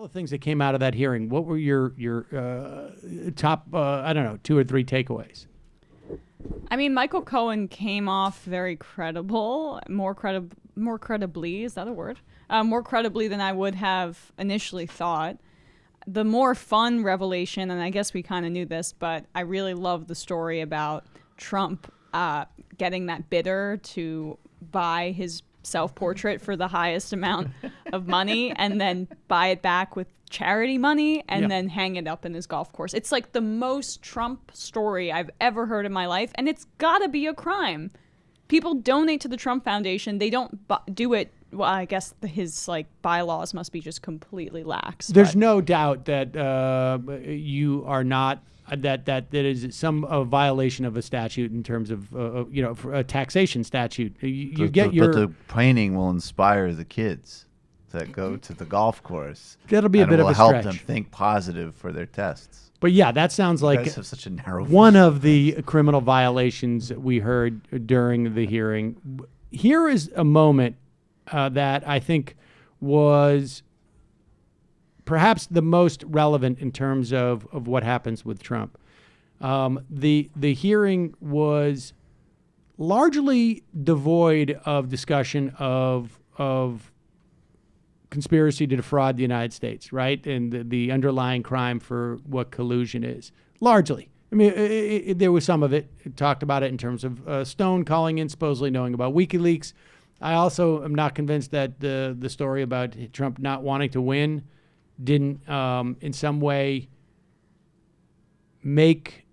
all the things that came out of that hearing, what were your top, 2 or 3 takeaways? I mean, Michael Cohen came off very credible, more credibly, is that a word? More credibly than I would have initially thought. The more fun revelation, and I guess we kind of knew this, but I really love the story about Trump getting that bidder to buy his self-portrait for the highest amount of money and then buy it back with charity money and then hang it up in his golf course. It's like the most Trump story I've ever heard in my life, and it's gotta be a crime. People donate to the Trump Foundation. They don't do it. Well, I guess his bylaws must be just completely lax. There's no doubt that you are not that is some violation of a statute in terms of for a taxation statute. But the painting will inspire the kids that go to the golf course. That'll be a bit of a stretch. It will help them think positive for their tests. But yeah, that sounds like you guys have such a narrow one of the criminal violations that we heard during the hearing. Here is a moment that I think was perhaps the most relevant in terms of what happens with Trump. The hearing was largely devoid of discussion of conspiracy to defraud the United States, right? And the underlying crime for what collusion is. Largely. I mean, there was some of it. It talked about it in terms of Stone calling in, supposedly knowing about WikiLeaks. I also am not convinced that the story about Trump not wanting to win didn't in some way make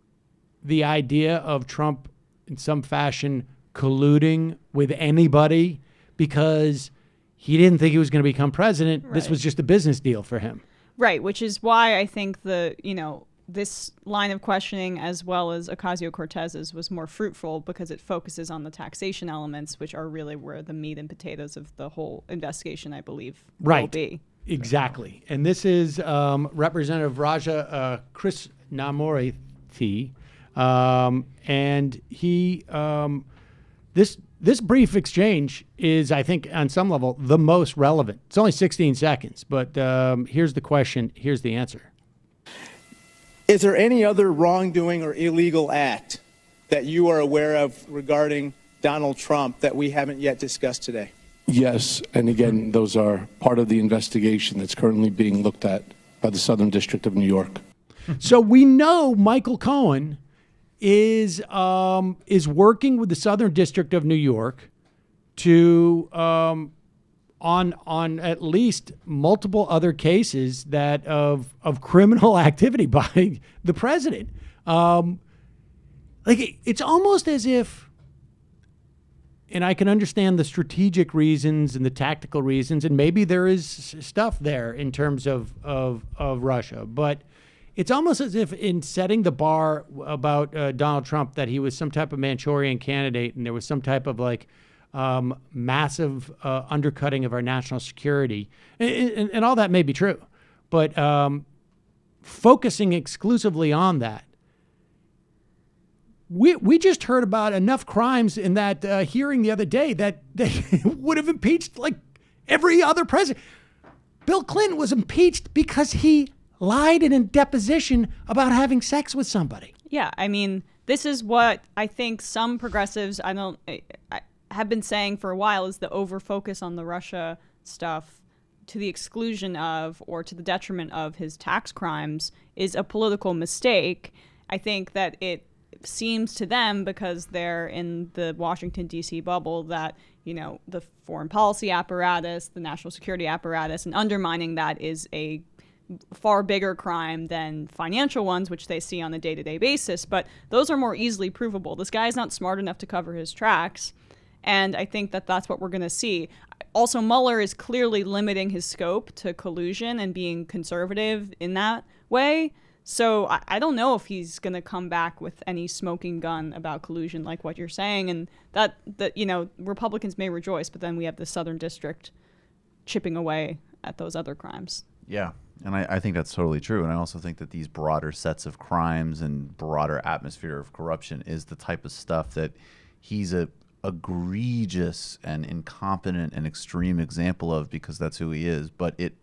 the idea of Trump in some fashion colluding with anybody because he didn't think he was going to become president. Right. This was just a business deal for him. Right, which is why I think this line of questioning, as well as Ocasio-Cortez's, was more fruitful because it focuses on the taxation elements, which are really where the meat and potatoes of the whole investigation, I believe, will be. Exactly. And this is Representative Raja Krishnamurthy. And he, this brief exchange is, I think, on some level, the most relevant. It's only 16 seconds, but here's the question. Here's the answer. Is there any other wrongdoing or illegal act that you are aware of regarding Donald Trump that we haven't yet discussed today? Yes, and again, those are part of the investigation that's currently being looked at by the Southern District of New York. So we know Michael Cohen is working with the Southern District of New York to on at least multiple other cases that of criminal activity by the president. It's almost as if, and I can understand the strategic reasons and the tactical reasons, and maybe there is stuff there in terms of Russia, but it's almost as if in setting the bar about Donald Trump that he was some type of Manchurian candidate and there was some type of massive undercutting of our national security, and all that may be true, but focusing exclusively on that, we just heard about enough crimes in that hearing the other day that would have impeached every other president. Bill Clinton was impeached because he lied in a deposition about having sex with somebody. Yeah, I mean, this is what I think some progressives I have been saying for a while is the over-focus on the Russia stuff to the exclusion of or to the detriment of his tax crimes is a political mistake. I think that it seems to them, because they're in the Washington, D.C. bubble, that, the foreign policy apparatus, the national security apparatus, and undermining that is a far bigger crime than financial ones, which they see on a day-to-day basis. But those are more easily provable. This guy's not smart enough to cover his tracks. And I think that that's what we're going to see. Also, Mueller is clearly limiting his scope to collusion and being conservative in that way. So I don't know if he's going to come back with any smoking gun about collusion like what you're saying. And that Republicans may rejoice, but then we have the Southern District chipping away at those other crimes. Yeah, and I think that's totally true. And I also think that these broader sets of crimes and broader atmosphere of corruption is the type of stuff that he's a egregious and incompetent and extreme example of, because that's who he is. But it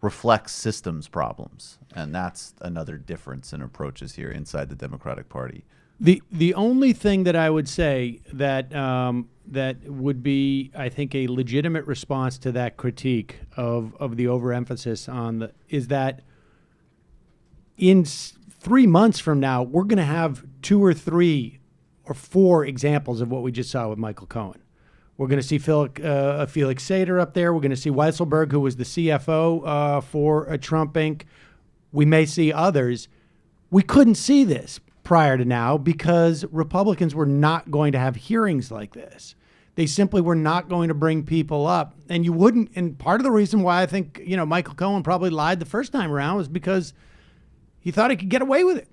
reflects systems problems, and that's another difference in approaches here inside the Democratic Party. The only thing that I would say that that would be, I think, a legitimate response to that critique of the overemphasis on the is that in 3 months from now we're going to have 2 or 3 or 4 examples of what we just saw with Michael Cohen. We're going to see Felix Seder up there. We're going to see Weisselberg, who was the CFO for Trump Inc. We may see others. We couldn't see this prior to now because Republicans were not going to have hearings like this. They simply were not going to bring people up. And you wouldn't. And part of the reason why I think, Michael Cohen probably lied the first time around was because he thought he could get away with it.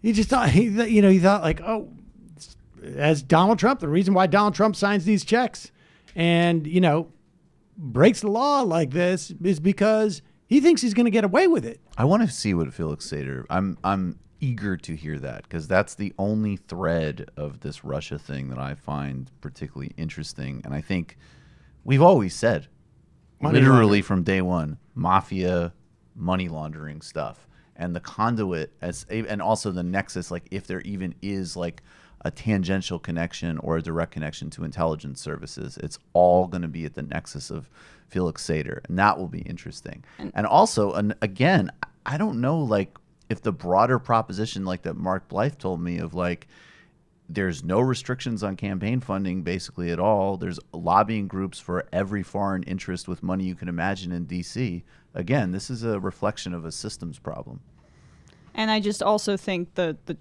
He just thought, he thought like, oh, as Donald Trump, the reason why Donald Trump signs these checks and, breaks the law like this is because he thinks he's going to get away with it. I want to see what Felix Sater. I'm eager to hear that because that's the only thread of this Russia thing that I find particularly interesting. And I think we've always said, literally from day one, mafia, money laundering stuff, and the conduit and also the nexus, like if there even is like a tangential connection or a direct connection to intelligence services, it's all going to be at the nexus of Felix Sater, and that will be interesting. And also, again, I don't know, like, if the broader proposition, like that Mark Blythe told me, of like, there's no restrictions on campaign funding basically at all. There's lobbying groups for every foreign interest with money you can imagine in D.C. Again, this is a reflection of a systems problem. And I just also think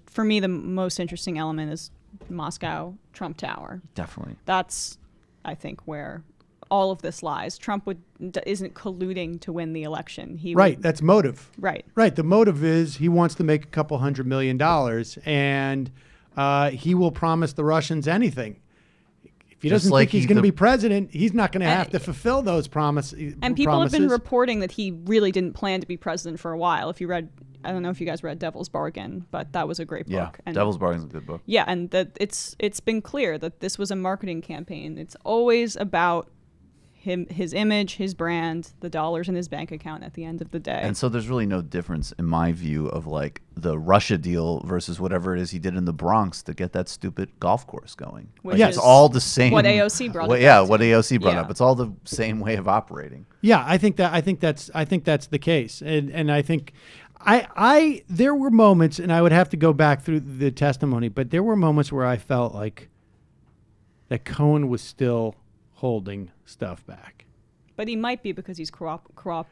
for me, the most interesting element is Moscow Trump Tower. Definitely. That's, I think, where all of this lies. Trump isn't colluding to win the election. That's motive. Right. The motive is he wants to make a couple $100 million, and he will promise the Russians anything. If he doesn't think he's going to be president, he's not going to have to fulfill those promises. And people have been reporting that he really didn't plan to be president for a while. If you read, I don't know if you guys read Devil's Bargain, but that was a great book. Yeah, and Devil's Bargain's a good book. Yeah, and that it's been clear that this was a marketing campaign. It's always about him, his image, his brand, the dollars in his bank account at the end of the day. And so there's really no difference in my view of like the Russia deal versus whatever it is he did in the Bronx to get that stupid golf course going. Which it's all the same. What AOC brought up. Yeah, what AOC brought up. It's all the same way of operating. Yeah, I think that's the case. And I think there were moments, and I would have to go back through the testimony, but there were moments where I felt like that Cohen was still holding stuff back. But he might be because he's cooperating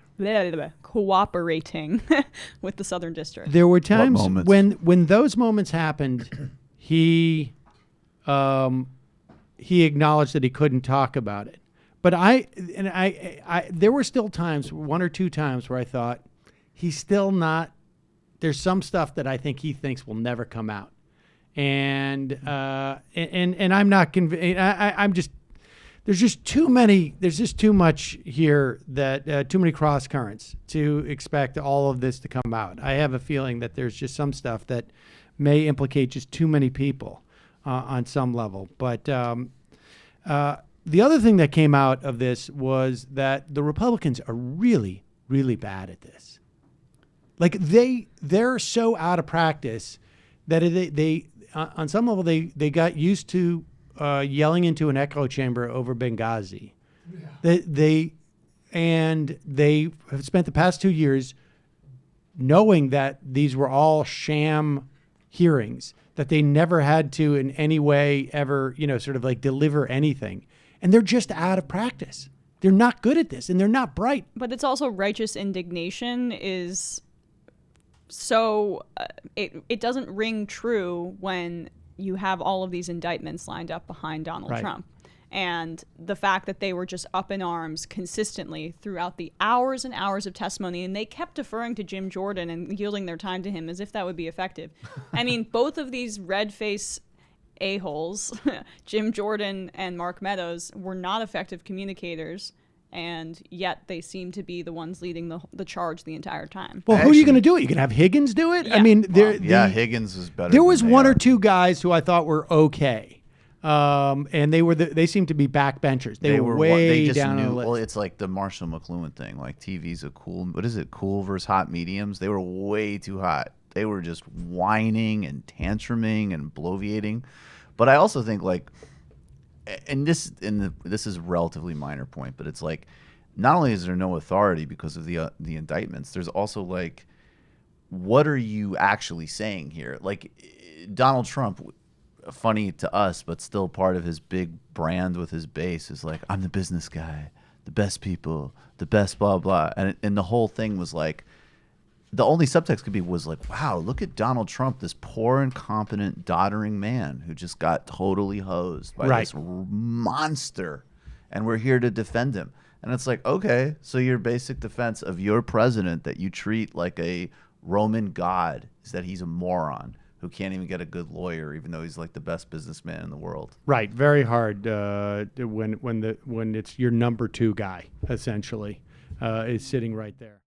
with the Southern District. There were times when those moments happened, he acknowledged that he couldn't talk about it. But there were still times, 1 or 2 times, where I thought he's still not. There's some stuff that I think he thinks will never come out, and I'm not convinced. I'm just. There's just too many. There's just too much here that too many cross currents to expect all of this to come out. I have a feeling that there's just some stuff that may implicate just too many people on some level. But the other thing that came out of this was that the Republicans are really, really bad at this. Like they're so out of practice that they on some level they got used to yelling into an echo chamber over Benghazi. Yeah. They have spent the past 2 years knowing that these were all sham hearings, that they never had to in any way ever, sort of like deliver anything. And they're just out of practice. They're not good at this, and they're not bright. But it's also righteous indignation is so it doesn't ring true when you have all of these indictments lined up behind Donald Trump. And the fact that they were just up in arms consistently throughout the hours and hours of testimony, and they kept deferring to Jim Jordan and yielding their time to him as if that would be effective. I mean, both of these red-face a-holes, Jim Jordan and Mark Meadows, were not effective communicators, and yet they seem to be the ones leading the charge the entire time. Well, who are you going to do it? You can have Higgins do it? Yeah. I mean, Higgins is better. There was 1 or 2 guys who I thought were okay. and they seemed to be backbenchers. They were way they just down on knew, the list. well, it's like the Marshall McLuhan thing. Like TV's a cool, what is it? Cool versus hot mediums. They were way too hot. They were just whining and tantruming and bloviating. But I also think like, and this is a relatively minor point, but it's like, not only is there no authority because of the indictments, there's also like, what are you actually saying here? Like Donald Trump, funny to us, but still part of his big brand with his base is like, I'm the business guy, the best people, the best blah blah, and the whole thing was like, the only subtext was like, wow, look at Donald Trump, this poor, incompetent, doddering man who just got totally hosed by this monster, and we're here to defend him. And it's like, okay, so your basic defense of your president that you treat like a Roman god is that he's a moron who can't even get a good lawyer, even though he's like the best businessman in the world. Right, very hard when it's your number two guy essentially is sitting right there.